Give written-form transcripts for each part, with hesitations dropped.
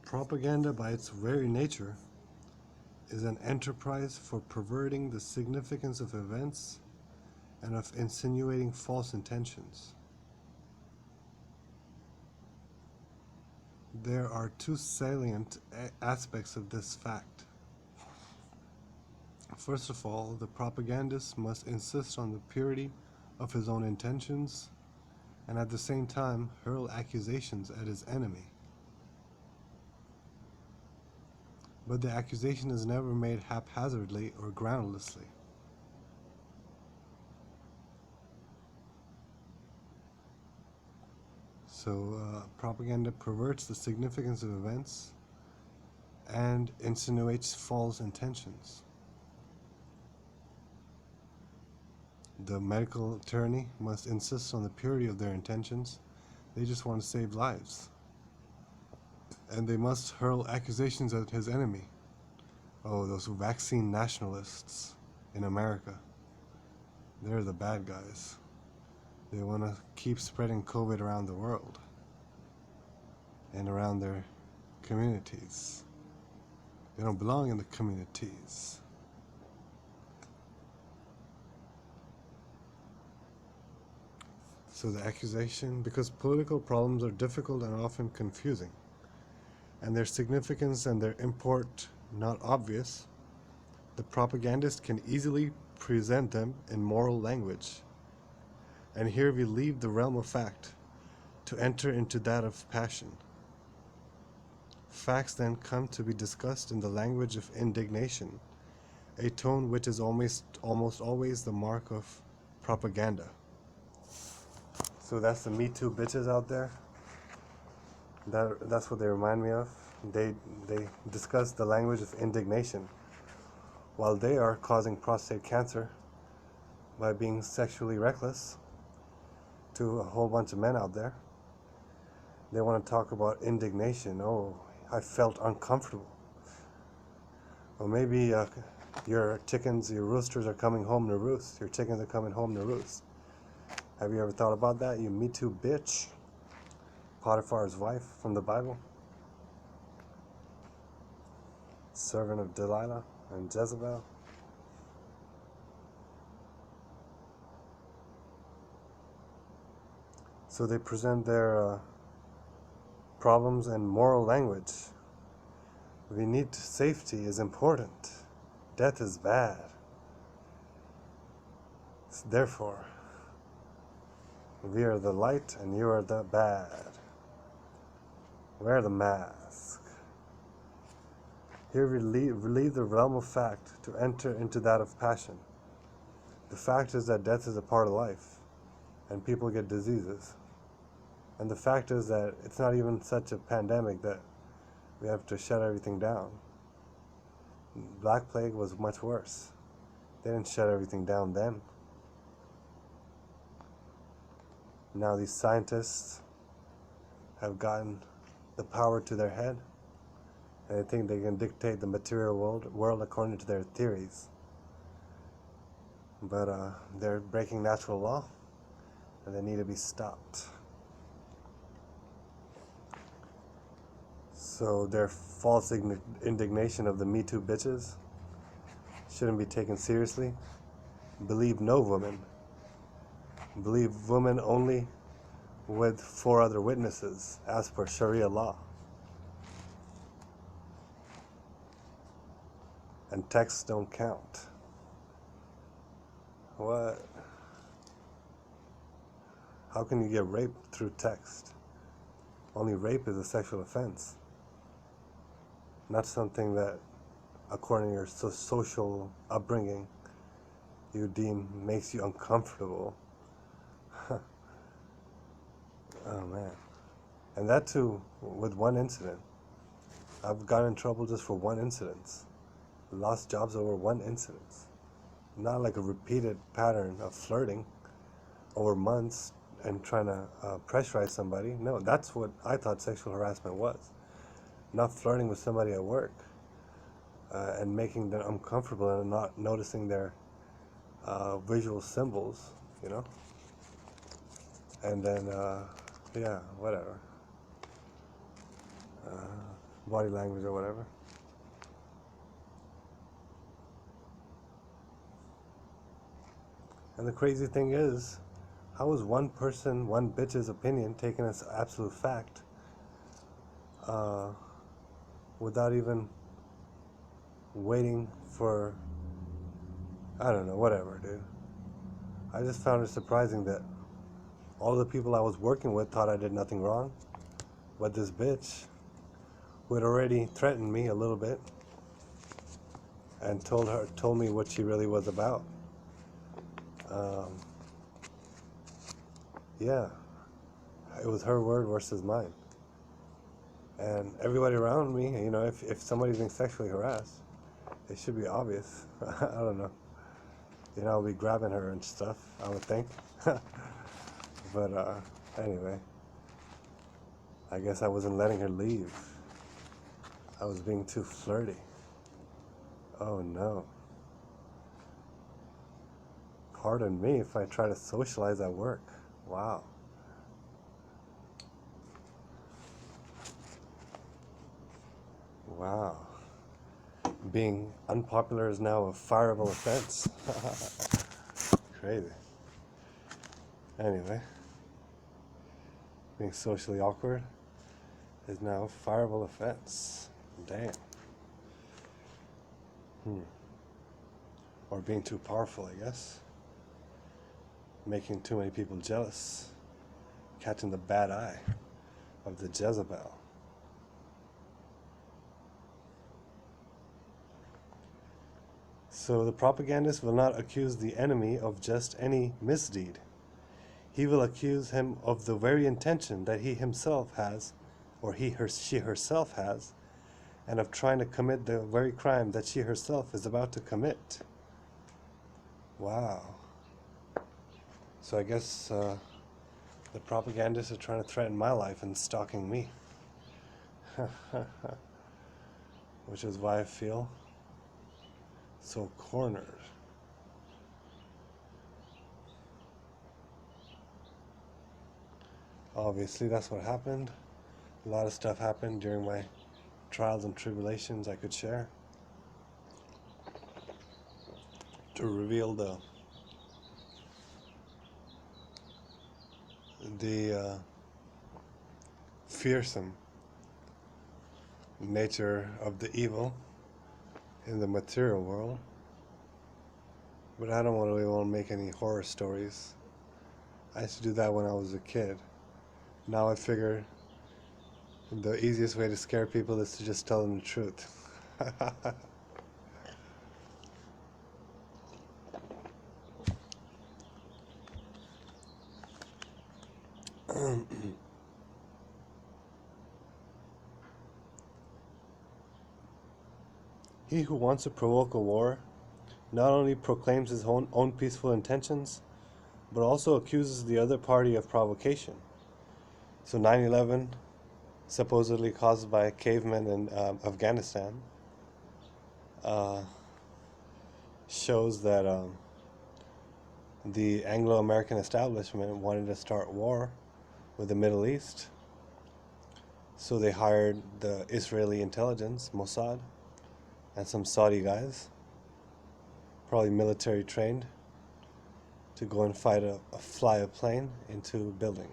Propaganda, by its very nature, is an enterprise for perverting the significance of events and of insinuating false intentions. There are two salient aspects of this fact. First of all, the propagandist must insist on the purity of his own intentions and at the same time hurl accusations at his enemy. But the accusation is never made haphazardly or groundlessly. So propaganda perverts the significance of events and insinuates false intentions. The medical attorney must insist on the purity of their intentions. They just want to save lives. And they must hurl accusations at his enemy. Oh, those vaccine nationalists in America. They're the bad guys. They want to keep spreading COVID around the world and around their communities. They don't belong in the communities. So the accusation, because political problems are difficult and often confusing, and their significance and their import not obvious, the propagandist can easily present them in moral language. And here we leave the realm of fact to enter into that of passion. Facts then come to be discussed in the language of indignation, a tone which is almost always the mark of propaganda. So that's the Me Too bitches out there. That's what they remind me of. They discuss the language of indignation while they are causing prostate cancer by being sexually reckless to a whole bunch of men out there. They want to talk about indignation. Oh, I felt uncomfortable. Or maybe your chickens, your roosters are coming home to roost. Your chickens are coming home to roost. Have you ever thought about that, you Me Too bitch? Potiphar's wife from the Bible. Servant of Delilah and Jezebel. So they present their problems in moral language. We need safety is important. Death is bad. Therefore, we are the light and you are the bad. Wear the mask. Here we leave the realm of fact to enter into that of passion. The fact is that death is a part of life and people get diseases. And the fact is that it's not even such a pandemic that we have to shut everything down. Black Plague was much worse. They didn't shut everything down then. Now these scientists have gotten the power to their head, and they think they can dictate the material world according to their theories. But they're breaking natural law, and they need to be stopped. So their false indignation of the Me Too bitches shouldn't be taken seriously. Believe no woman. Believe women only with 4 other witnesses as per Sharia law. And texts don't count. What? How can you get raped through text? Only rape is a sexual offense. Not something that, according to your social upbringing, you deem makes you uncomfortable. Oh man. And that too, with one incident. I've gotten in trouble just for one incident. Lost jobs over one incident. Not like a repeated pattern of flirting over months and trying to pressurize somebody. No, that's what I thought sexual harassment was. Not flirting with somebody at work and making them uncomfortable and not noticing their visual symbols, you know? And then, yeah, whatever. body language or whatever. And the crazy thing is, how is one person, one bitch's opinion taken as absolute fact uh, without even waiting for, I don't know, whatever, dude. I just found it surprising that all the people I was working with thought I did nothing wrong, but this bitch, who had already threatened me a little bit and told me what she really was about. Um, yeah, it was her word versus mine. And everybody around me, you know, if somebody's being sexually harassed, it should be obvious. I don't know. You know, I'll be grabbing her and stuff, I would think. But anyway, I guess I wasn't letting her leave. I was being too flirty. Oh no. Pardon me if I try to socialize at work. Wow. Wow. Being unpopular is now a fireable offense. Crazy. Anyway, being socially awkward is now a fireable offense. Damn. Or being too powerful, I guess. Making too many people jealous. Catching the bad eye of the Jezebel. So the propagandist will not accuse the enemy of just any misdeed. He will accuse him of the very intention that he himself has, or she herself has, and of trying to commit the very crime that she herself is about to commit. Wow. So I guess the propagandists are trying to threaten my life and stalking me. Which is why I feel so cornered. Obviously, that's what happened. A lot of stuff happened during my trials and tribulations I could share to reveal the fearsome nature of the evil in the material world. But I don't really want to make any horror stories. I used to do that when I was a kid. Now I figure the easiest way to scare people is to just tell them the truth. He who wants to provoke a war not only proclaims his own peaceful intentions, but also accuses the other party of provocation. So 9/11, supposedly caused by cavemen in Afghanistan, shows that the Anglo-American establishment wanted to start war with the Middle East. So they hired the Israeli intelligence, Mossad, and some Saudi guys, probably military trained, to go and fly a plane into a building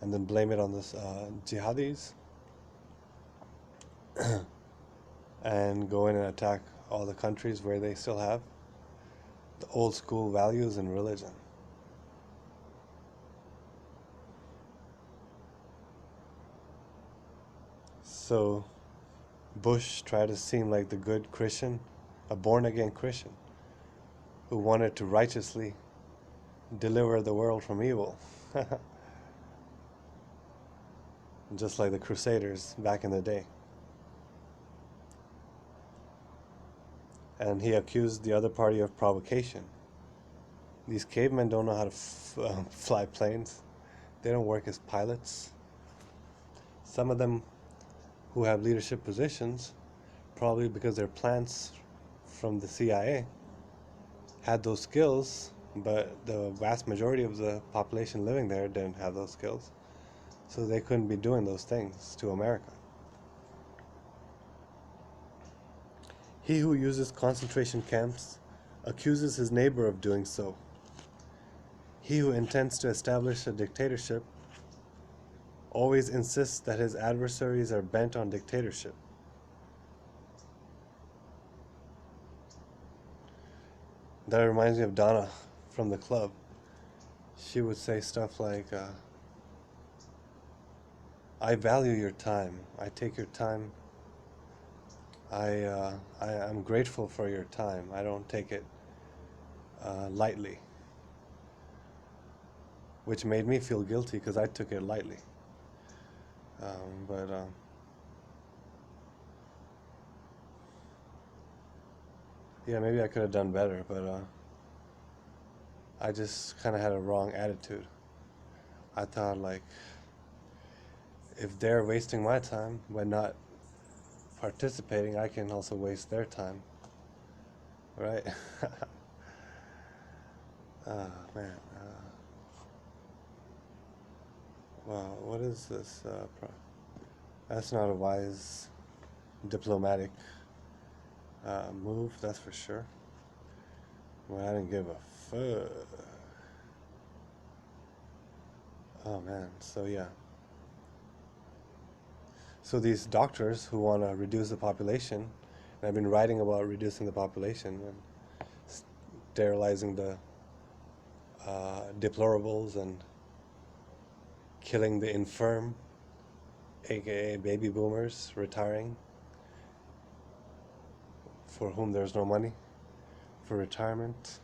and then blame it on the jihadis and go in and attack all the countries where they still have the old school values and religion. So Bush tried to seem like the good Christian, a born-again Christian, who wanted to righteously deliver the world from evil. Just like the Crusaders back in the day. And he accused the other party of provocation. These cavemen don't know how to fly planes. They don't work as pilots. Some of them who have leadership positions, probably because they're plants from the CIA, had those skills, but the vast majority of the population living there didn't have those skills. So they couldn't be doing those things to America. He who uses concentration camps accuses his neighbor of doing so. He who intends to establish a dictatorship always insists that his adversaries are bent on dictatorship. That reminds me of Donna from the club. She would say stuff like, I value your time. I take your time. I'm grateful for your time. I don't take it lightly. Which made me feel guilty because I took it lightly. But yeah, maybe I could have done better, but I just kind of had a wrong attitude. I thought, like, if they're wasting my time by not participating, I can also waste their time, right? Oh man. Wow, what is this? That's not a wise diplomatic move, that's for sure. Well, I didn't give a fuck. Oh man, so yeah. So these doctors who want to reduce the population, and I've been writing about reducing the population and sterilizing the deplorables and killing the infirm, aka baby boomers retiring, for whom there's no money for retirement.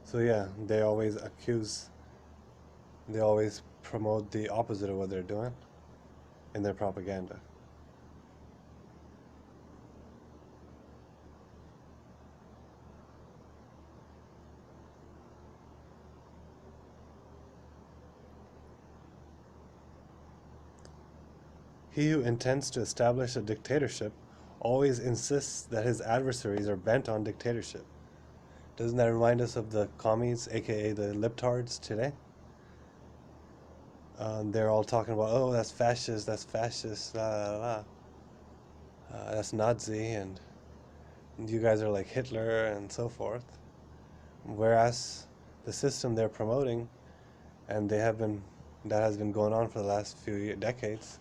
So yeah, they always promote the opposite of what they're doing in their propaganda. He who intends to establish a dictatorship always insists that his adversaries are bent on dictatorship. Doesn't that remind us of the commies, aka the libtards today? They're all talking about, oh, that's fascist, la la la. That's Nazi, and you guys are like Hitler and so forth. Whereas the system they're promoting, and that has been going on for the last few decades,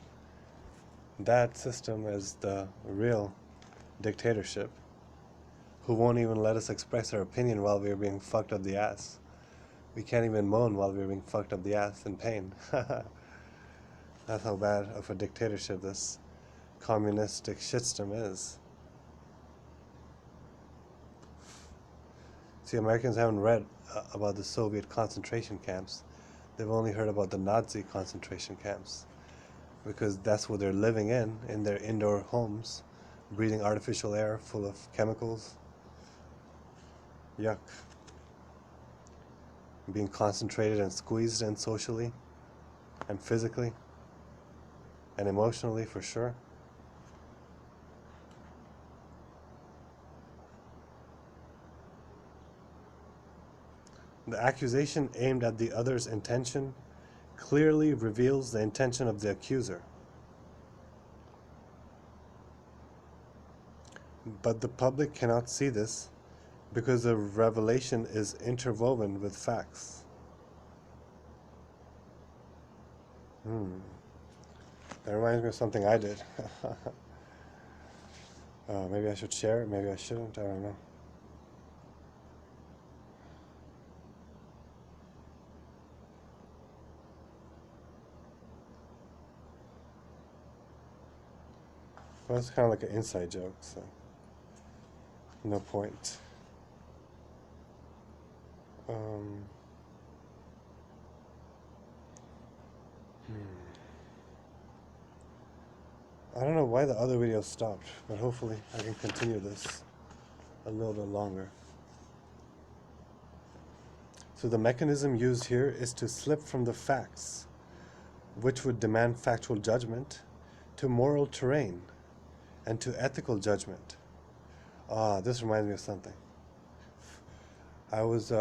that system is the real dictatorship, who won't even let us express our opinion while we're being fucked up the ass. We can't even moan while we're being fucked up the ass in pain. That's how bad of a dictatorship this communistic shitstorm is. See, Americans haven't read about the Soviet concentration camps. They've only heard about the Nazi concentration camps, because that's what they're living in their indoor homes, breathing artificial air full of chemicals. Yuck. Being concentrated and squeezed in socially and physically and emotionally, for sure. The accusation aimed at the other's intention clearly reveals the intention of the accuser. But the public cannot see this because the revelation is interwoven with facts. That reminds me of something I did. Maybe I should share it, maybe I shouldn't, I don't know. Well, it's kind of like an inside joke, so no point. I don't know why the other video stopped, but hopefully I can continue this a little bit longer. So the mechanism used here is to slip from the facts, which would demand factual judgment, to moral terrain and to ethical judgment. This reminds me of something. I was